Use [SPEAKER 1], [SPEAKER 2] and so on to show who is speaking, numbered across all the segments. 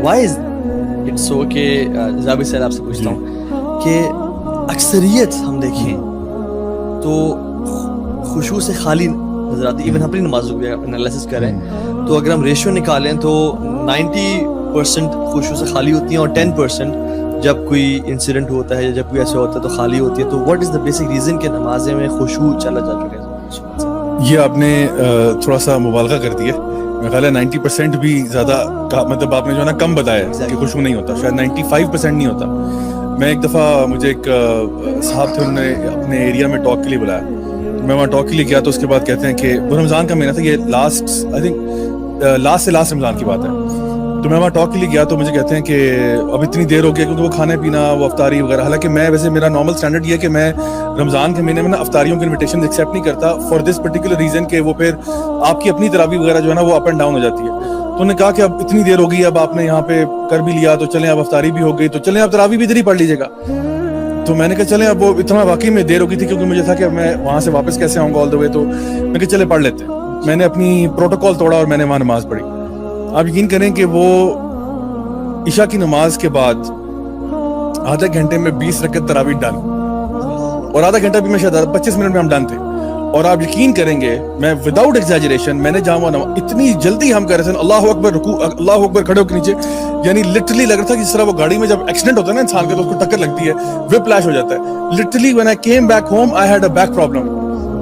[SPEAKER 1] why is it so کہ جابر صاحب آپ سے پوچھتا ہوں کہ اکثریت ہم دیکھیں تو خشوع سے خالی نظر آتی. ایون ہم اپنی نمازوں کو انالیسس کریں تو اگر ہم ریشیو نکالیں تو 90% خشوع سے خالی ہوتی ہیں اور 10% جب کوئی انسیڈنٹ ہوتا ہے یا جب کوئی ایسا ہوتا ہے تو خالی ہوتی ہے. تو what is the basic reason کہ نمازیں میں خشوع چلا جا چکا ہے؟
[SPEAKER 2] یہ آپ نے تھوڑا سا مبالغہ کر دیا. میرا خیال ہے 90% بھی زیادہ مطلب آپ نے جو ہے نا کم بتایا کہ خشوع نہیں ہوتا, شاید 95% نہیں ہوتا. میں ایک دفعہ مجھے ایک صاحب تھے, انہوں نے اپنے ایریا میں ٹاک کے لیے بلایا, میں وہاں ٹاک کے لیے گیا تو اس کے بعد کہتے ہیں کہ وہ رمضان کا مہینہ تھا, یہ لاسٹ رمضان کی بات ہے. تو میں وہاں ٹاک کے لیے گیا تو مجھے کہتے ہیں کہ اب اتنی دیر ہو گیا کیونکہ وہ کھانا پینا وہ افطاری وغیرہ, حالانکہ میں ویسے میرا نارمل اسٹینڈرڈ یہ ہے کہ میں رمضان کے مہینے میں نا افطاریوں کی انویٹیشن ایکسیپٹ نہیں کرتا فار دس پرٹیکولر ریزن کہ وہ پھر آپ کی اپنی تراویح وغیرہ جو ہے نا وہ اپ اینڈ ڈاؤن ہو جاتی ہے. تو انہوں نے کہا کہ اب اتنی دیر ہو گئی, اب آپ نے یہاں پہ کر بھی لیا تو چلیں, اب افطاری بھی ہو گئی تو چلیں اب تراویح بھی ادھر ہی پڑھ لیجیے گا. تو میں نے کہا چلیں, اب وہ اتنا واقعی میں دیر ہو گئی تھی کیونکہ مجھے تھا کہ میں وہاں سے واپس کیسے آؤں گا آل دا وے, تو میں کہ چلے پڑھ لیتے ہیں. میں نے اپنی پروٹوکول توڑا اور میں نے وہاں نماز پڑھی. آپ یقین کریں کہ وہ عشاء کی نماز کے بعد آدھے گھنٹے میں 20 رکعت تراویح ڈن, اور آدھا گھنٹہ بھی میں شاید 25 منٹ میں ہم ڈن تھے. اور آپ یقین کریں گے میں وداؤٹ ایگزیجریشن میں نے جہاں اتنی جلدی ہم کر رہے تھے اللہ اکبر رکوع, اللہ اکبر کھڑے ہو کے نیچے, یعنی لٹرلی لگ رہا تھا کہ جس طرح وہ گاڑی میں جب ایکسیڈنٹ ہوتا ہے نا انسان کا تو اس کو ٹکر لگتی ہے, وپ فلیش ہو جاتا ہے. Literally when I came back home I had a back problem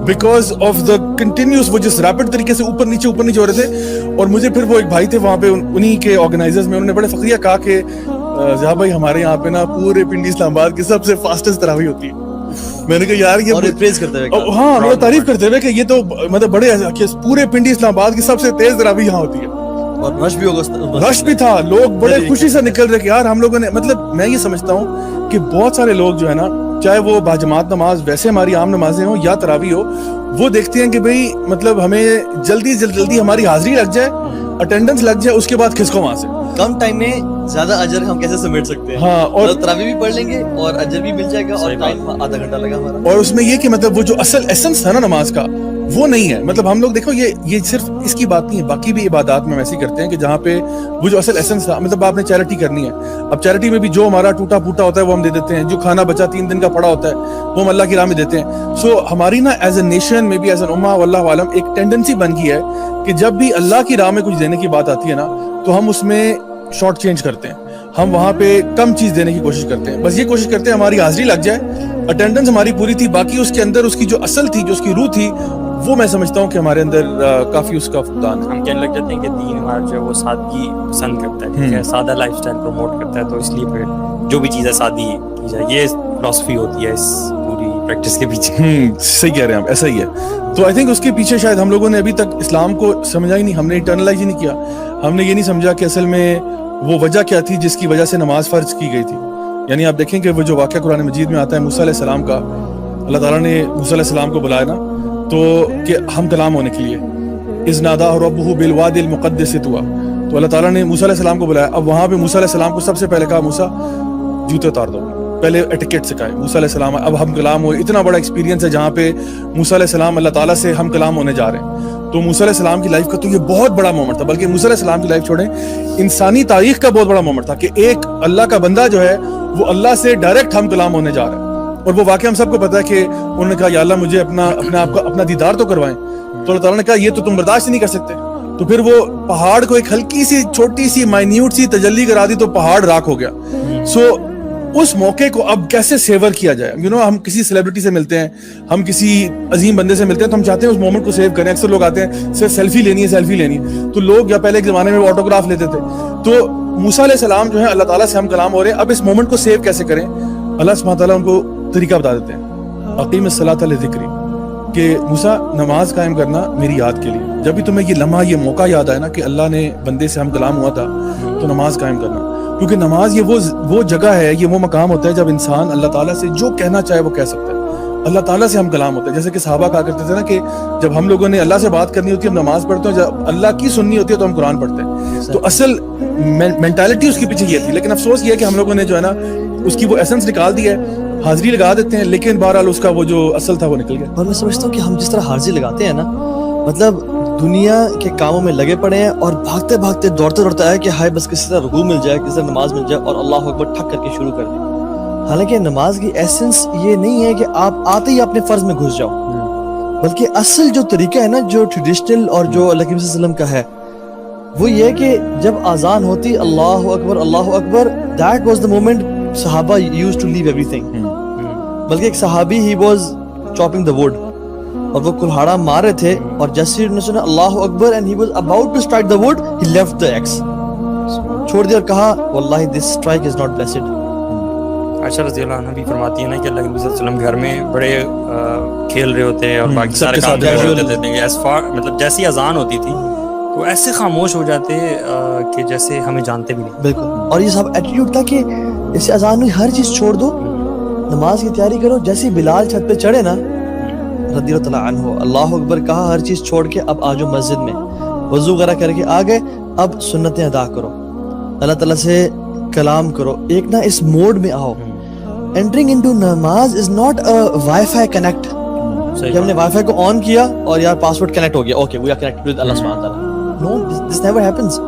[SPEAKER 2] because of the continuous, وہ جس ریپڈ طریقے سے اوپر نیچے ہو رہے تھے. اور مجھے پھر وہ ایک بھائی تھے وہاں پہ, انہی کے آرگنائزرز میں, انہوں نے بڑے فخریہ کہا کہ ضیاء بھائی ہمارے یہاں پہ نا پورے پنڈی اسلام آباد کی سب سے فاسٹسٹ تراویح ہوتی ہے. میں نے کہا یار یہ
[SPEAKER 1] پریز کرتے ہوئے,
[SPEAKER 2] ہاں بڑا تعریف کرتے ہوئے کہ یہ تو مطلب بڑے پورے پنڈی اسلام آباد کی سب سے تیز تراویح یہاں ہوتی ہے.
[SPEAKER 1] اور رش بھی ہوگا,
[SPEAKER 2] رش بھی تھا, لوگ بڑے خوشی سے نکل رہے کہ یار ہم لوگوں نے, مطلب میں یہ سمجھتا ہوں کہ بہت سارے لوگ جو ہے نا, چاہے وہ باجماعت نماز ویسے ہماری عام نمازیں ہوں یا تراویح ہو, وہ دیکھتے ہیں کہ بھئی مطلب ہمیں جلدی ہماری حاضری لگ جائے, اٹینڈنس لگ جائے, اس کے بعد کھسکو وہاں سے.
[SPEAKER 1] کم ٹائم میں زیادہ اجر ہم کیسے سمیٹ سکتے ہیں.
[SPEAKER 2] ہاں, اور
[SPEAKER 1] تراویح بھی پڑھ لیں گے اور اجر بھی مل جائے گا, اور ٹائم آدھا گھنٹہ لگا ہمارا.
[SPEAKER 2] اور اس میں یہ کہ مطلب وہ جو اصل ایسنس تھا نا نماز کا وہ نہیں ہے. مطلب ہم لوگ دیکھو یہ صرف اس کی بات نہیں ہے, باقی بھی عبادات میں ویسے کرتے ہیں کہ جہاں پہ وہ جو اصل ایسنس تھا, مطلب آپ نے چیریٹی کرنی ہے, اب چیریٹی میں بھی جو ہمارا ٹوٹا پھوٹا ہوتا ہے وہ ہم دے دیتے ہیں, جو کھانا بچا 3 دن کا پڑا ہوتا ہے وہ ہم اللہ کی راہ میں دیتے ہیں. سو ہماری نا ایز اے نیشن میں بھی ایز این امہ واللہ عالم ایک ٹینڈنسی بن گئی ہے کہ جب بھی اللہ کی راہ میں کچھ دینے کی بات آتی ہے نا تو ہم اس میں شارٹ چینج کرتے ہیں, ہم وہاں پہ کم چیز دینے کی کوشش کرتے ہیں. بس یہ کوشش کرتے ہیں ہماری حاضری لگ جائے, اٹینڈنس ہماری پوری تھی, باقی اس کے اندر اس کی جو اصل تھی, جو اس کی روح تھی, وہ میں سمجھتا ہوں کہ ہمارے اندر کافی اس کا فقدان ہے.
[SPEAKER 3] ہم کہنے لگ جاتے ہیں کہ دین ہمارا جو ہے وہ سادگی پسند کرتا ہے, ٹھیک ہے, سادہ لائف اسٹائل پروموٹ کرتا ہے, تو اس لیے پھر جو بھی چیز ہے سادی کی جائے. یہ فلاسفی ہوتی ہے اس پوری پریکٹس کے پیچھے.
[SPEAKER 2] صحیح کہہ رہے ہیں آپ, ایسا ہی ہے. تو آئی تھنک اس کے پیچھے شاید ہم لوگوں نے ابھی تک اسلام کو سمجھا ہی نہیں, ہم نے انٹرنلائز ہی نہیں کیا, ہم نے یہ نہیں سمجھا کہ اصل میں وہ وجہ کیا تھی جس کی وجہ سے نماز فرض کی گئی تھی. یعنی آپ دیکھیں کہ وہ جو واقعہ قرآن مجید میں آتا ہے موسیٰ علیہ السلام کا, اللہ تعالیٰ نے موسیٰ علیہ السلام کو بلایا نا تو کہ ہم کلام ہونے کے لیے, اذ ناداہ ربہ بالوادی المقدس طویٰ, تو اللہ تعالیٰ نے موسیٰ علیہ السلام کو بلایا. اب وہاں پہ موسیٰ علیہ السلام کو سب سے پہلے کہا موسیٰ جوتے اتار دو, پہلے ایٹیکیٹ سکھائے موسیٰ علیہ السلام. اب ہم کلام ہوئے, اتنا بڑا ایکسپیرینس ہے جہاں پہ موسیٰ علیہ السلام اللہ تعالیٰ سے ہم کلام ہونے جا رہے ہیں. تو موسیٰ علیہ السلام کی لائف کا تو یہ بہت بڑا مومنٹ تھا, بلکہ موسیٰ علیہ السلام کی لائف چھوڑیں, انسانی تاریخ کا بہت بڑا مومنٹ تھا کہ ایک اللہ کا بندہ جو ہے وہ اللہ سے ڈائریکٹ ہم کلام ہونے جا رہے ہیں. اور وہ واقعہ ہم سب کو پتا ہے کہ انہوں نے کہا یا اللہ مجھے اپنے آپ کا اپنا دیدار تو کروائیں. تو اللہ تعالیٰ نے کہا یہ تو تم برداشت نہیں کر سکتے. تو پھر وہ پہاڑ کو ایک ہلکی سی چھوٹی سی مائنیوٹ سی تجلی کرا دی تو پہاڑ راکھ ہو گیا. سو اس موقع کو اب کیسے سیور کیا جائے. ہم کسی سیلیبریٹی سے ملتے ہیں, ہم کسی عظیم بندے سے ملتے ہیں تو ہم چاہتے ہیں اس مومنٹ کو سیو کریں. اکثر لوگ آتے ہیں صرف سیلفی لینی ہے, تو لوگ یا پہلے کے زمانے میں آٹوگراف لیتے تھے. تو موسیٰ علیہ السلام جو ہے اللہ تعالیٰ سے ہم کلام ہو رہے ہیں, اب اس مومنٹ کو سیو کیسے کریں. اللہ سبحانہ تعالیٰ ان کو طریقہ بتا دیتے ہیں, اقیم الصلاۃ لذکری, کہ موسیٰ نماز قائم کرنا میری یاد کے لیے. جب بھی تمہیں یہ لمحہ یہ موقع یاد آئے نا کہ اللہ نے بندے سے ہم کلام ہوا تھا تو نماز قائم کرنا, کیونکہ نماز یہ وہ جگہ ہے, یہ وہ مقام ہوتا ہے جب انسان اللہ تعالیٰ سے جو کہنا چاہے وہ کہہ سکتا ہے. اللہ تعالیٰ سے ہم کلام ہوتے ہیں, جیسے کہ صحابہ کہا کرتے تھے نا کہ جب ہم لوگوں نے اللہ سے بات کرنی ہوتی ہے ہم نماز پڑھتے ہیں, جب اللہ کی سننی ہوتی ہے تو ہم قرآن پڑھتے ہیں. تو اصل مینٹالٹی اس کے پیچھے یہ تھی, لیکن افسوس یہ ہے کہ ہم لوگوں نے جو ہے نا اس کی وہ ایسنس نکال دی ہے, حاضری لگا دیتے ہیں, لیکن بہرحال اس کا وہ جو اصل تھا وہ نکل گیا.
[SPEAKER 1] اور میں سمجھتا ہوں کہ ہم جس طرح حاضری لگاتے ہیں نا, مطلب دنیا کے کاموں میں لگے پڑے ہیں اور بھاگتے بھاگتے دوڑتے دوڑتے آئے کہ ہائے بس کسی طرح رکوع مل جائے, کسی طرح نماز مل جائے اور اللہ اکبر ٹھک کر کے شروع کر دیں. حالانکہ نماز کی ایسنس یہ نہیں ہے کہ آپ آتے ہی اپنے فرض میں گھس جاؤ, بلکہ اصل جو طریقہ ہے نا, جو ٹریڈیشنل اور جو اللہ کے صلی اللہ علیہ وسلم کا ہے, وہ یہ ہے کہ جب اذان ہوتی اللہ اکبر, دیٹ واز دا مومنٹ صحابہ یوز ٹو لیو ایوری تھنگ. بلکہ ایک صحابی ہی واز چاپنگ دا ووڈ اور وہ کلہاڑا مار رہے تھے, اور جیسے انہوں نے سنا اللہ اکبر and he was about to strike the wood, he left the axe, چھوڑ دیا اور کہا واللہ this strike is not blessed.
[SPEAKER 3] Aisha رضی اللہ عنہ بھی فرماتی ہے نا کہ اللہ کے نبی صلی اللہ علیہ وسلم گھر میں بڑے کھیل رہے ہوتے ہیں اور باقی سارے کام کر رہے ہوتے تھے, مطلب جیسی اذان ہوتی تھی تو ایسے خاموش ہو جاتے کہ جیسے ہمیں جانتے بھی نہیں.
[SPEAKER 1] بالکل, اور یہ سب ایٹیٹیوڈ تھا کہ جیسے اذان میں ہر چیز چھوڑ دو, نماز کی تیاری کرو. جیسے بلال چھت پہ چڑھے نا رضی اللہ عنہ, اللہ اکبر کہا, ہر چیز چھوڑ کے اب آ جاؤ مسجد میں, وضو وغیرہ کر کے آ گئے, اب سنتیں ادا کرو, اللہ تعالیٰ سے کلام کرو, ایک نا اس موڈ میں آؤ. Entering into نماز is not a Wi-Fi connect. کہ ہم نے وائی فائی کو آن کیا اور یار پاسورڈ کنیکٹ ہو گیا, okay we are connected with Allah سبحانہ تعالیٰ. No, this never happens.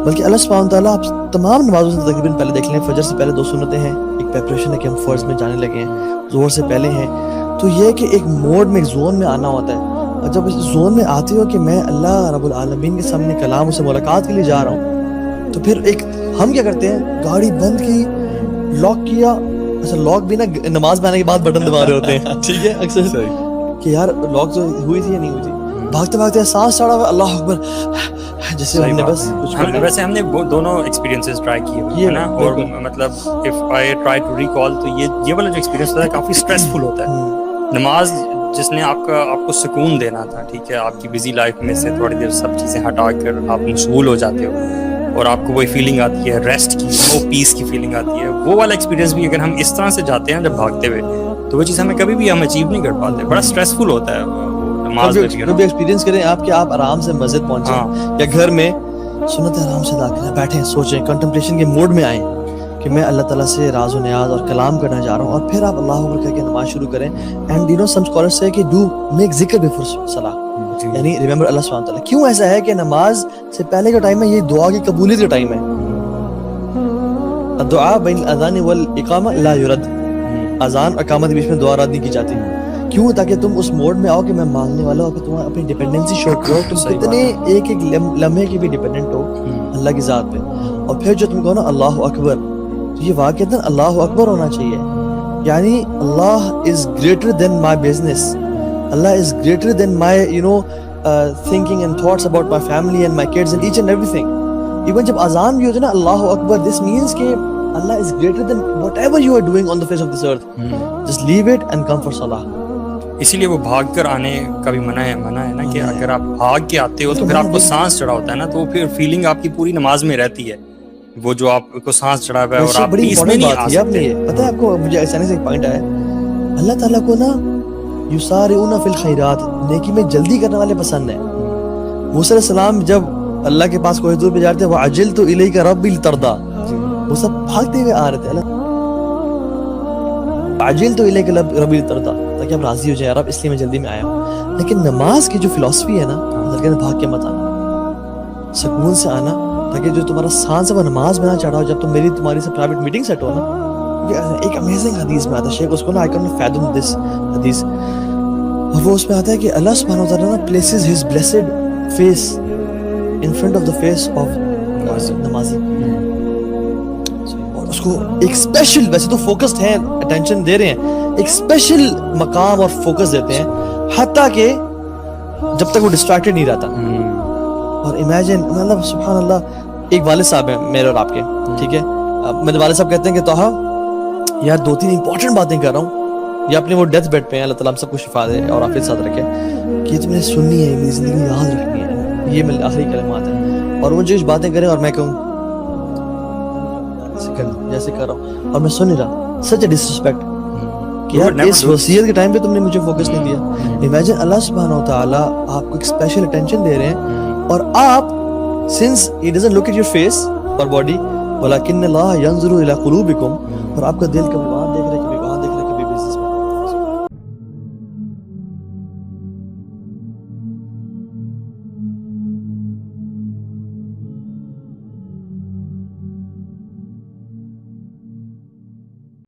[SPEAKER 1] بلکہ اللہ سبحانہ تعالیٰ آپ تمام نمازوں سے تقریباً پہلے دیکھ لیں, فجر سے پہلے 2 سنتیں ہیں, ایک پریپریشن ہے کہ ہم فرض میں جانے لگے ہیں, ظہر سے پہلے ہیں. تو یہ کہ ایک موڈ میں, ایک زون میں آنا ہوتا ہے, اور جب اس زون میں آتے ہو کہ میں اللہ رب العالمین کے سامنے کلام سے ملاقات کے لیے جا رہا ہوں, تو پھر ایک ہم کیا کرتے ہیں, گاڑی بند کی, لاک کیا. اچھا لاک بھی نا نماز میں آنے کے بعد بٹن دبا رہے ہوتے ہیں, ٹھیک ہے, اکثر کہ یار لاک تو ہوئی تھی یا نہیں ہوئی تھی, بھاگتے بھاگتے سانس چڑھا ہوا اللہ اکبر, جیسے ہم نے بس
[SPEAKER 3] ویسے ہم نے دونوں ایکسپیرینسز ٹرائی کیے نا, اور مطلب if I try to recall تو یہ والا جو ایکسپیرینس ہوتا ہے کافی اسٹریسفل ہوتا ہے. نماز جس نے آپ کو سکون دینا تھا, ٹھیک ہے, آپ کی بزی لائف میں سے تھوڑی دیر سب چیزیں ہٹا کر آپ مشغول ہو جاتے ہو اور آپ کو وہی فیلنگ آتی ہے ریسٹ کی, وہ پیس کی فیلنگ آتی ہے, وہ والا ایکسپیرینس بھی اگر ہم اس طرح سے جاتے ہیں جب بھاگتے ہوئے, تو وہ چیز ہمیں کبھی بھی ہم اچیو نہیں کر پاتے, بڑا اسٹریسفل ہوتا ہے نماز میں.
[SPEAKER 1] کبھی ایکسپیرینس کریں آپ کہ آپ آرام سے مسجد پہنچیں یا گھر میں سنت آرام سے ادا کریں, بیٹھیں, سوچیں, کنٹمپلیشن کے موڈ میں آئیں کہ میں اللہ تعالیٰ سے راز و نیاز اور کلام کرنا چاہ رہا ہوں, اور پھر آپ اللہ اکبر کہہ کے نماز شروع کریں. And you know some scholars سے کہ ڈو میک ذکر بیفور صلاح, یعنی ریممبر اللہ سبحانہ تعالیٰ. کیوں ایسا ہے کہ نماز سے پہلے کا ٹائم ہے یہ دعا کی قبولیت کا ٹائم ہے. الدعاء بین الاذان والاقامہ لا یرد, اذان اور اقامت کے بیچ میں دعا رد نہیں کی جاتی. کیوں؟ تاکہ تم اس موڈ میں آؤ کہ میں مانگنے والا ہوں, کہ تم اپنی ڈیپینڈنسی شو کرو, تم کتنے ایک ایک لمحے کی بھی ڈیپینڈنٹ ہو اللہ کی ذات پہ. اور پھر جو تم کہو نا اللہ اکبر, تو یہ واقعتاً اللہ اکبر ہونا چاہیے, یعنی Allah is greater than my business, Allah is greater than my you know thinking and thoughts about my family and my kids and each and everything. Even جب اذان بھی ہوتا ہے نا اللہ اکبر, this means کہ Allah is greater than whatever you are doing on the face of this earth. Just leave it and come for salah.
[SPEAKER 3] اسی لیے وہ بھاگ کر آنے کا بھی منع ہے نا, کہ اگر آپ بھاگ کے آتے ہو تو پھر آپ کو سانس چڑھا ہوتا ہے نا, تو پھر فیلنگ آپ کی پوری نماز میں رہتی ہے, وہ جو آپ کو سانس چڑھا ہوا ہے اور آپ پیس میں نہیں آ سکتے.
[SPEAKER 1] پتہ ہے آپ کو, مجھے اچانک سے ایک پوائنٹ آیا, اللہ تعالیٰ کو نا یسارعون فی الخیرات, نیکی میں جلدی کرنے والے پسند ہیں. موسیٰ علیہ السلام جب اللہ کے پاس کوہ طور پہ جا رہے تھے, وعجلت الیک ربی لترضی, وہ سب بھاگتے ہوئے آ رہے تھے, اللہ عجلت الیک ربی لترضی, تاکہ آپ راضی ہو جائیں رب, اس لیے میں جلدی میں آیا ہوں. لیکن نماز کی جو فلسفی ہے نا, بھاگ کے مت آنا, سکون سے آنا, تاکہ جو تمہارا سانس ہے وہ نماز میں نہ چڑھا ہو. جب تمہاری سے پرائیویٹ میٹنگ سیٹ ہو نا, ایک امیزنگ حدیث میں آتا ہے, شیخ اس کو نا I can't fathom this حدیث, اور وہ اس میں آتا ہے کہ اللہ سبحانہ و تعالیٰ places his blessed face in front of the face of نمازی, اور اس کو ایک اسپیشل, ویسے تو فوکسڈ ہیں, اٹینشن دے رہے ہیں, ایک اسپیشل مقام اور فوکس دیتے ہیں, حتیٰ کہ جب تک وہ ڈسٹریکٹڈ نہیں رہتا. اور امیجن, مطلب سبحان اللہ, ایک والد صاحب ہیں میرے اور آپ کے, ٹھیک ہے, میرے والد صاحب کہتے ہیں کہ توہا یار 2-3 امپورٹنٹ باتیں کر رہا ہوں, یہ اپنے وہ ڈیتھ بیڈ پہ ہیں, اللہ تعالیٰ ہم سب کو شفا دے اور عافیت ساتھ رکھے, کہ یہ تو میں نے سننی ہے, میری زندگی میں یاد رکھنی ہے, یہ میرے آخری کلمات ہیں. اور وہ جو باتیں کریں اور میں کہوں جیسے کر رہا ہوں اور میں سن نہیں رہا, سچ اے ڈسرسپیکٹ, کہ یار اس وصیت کے ٹائم پہ تم نے مجھے فوکس نہیں دیا. امیجن اللہ سبحانہ و تعالیٰ آپ کو ایک اسپیشل اٹینشن دے رہے ہیں, اور آپ since he doesn't look at your face or body, ولكن الله ينظر الى قلوبكم, اور آپ کا دل کا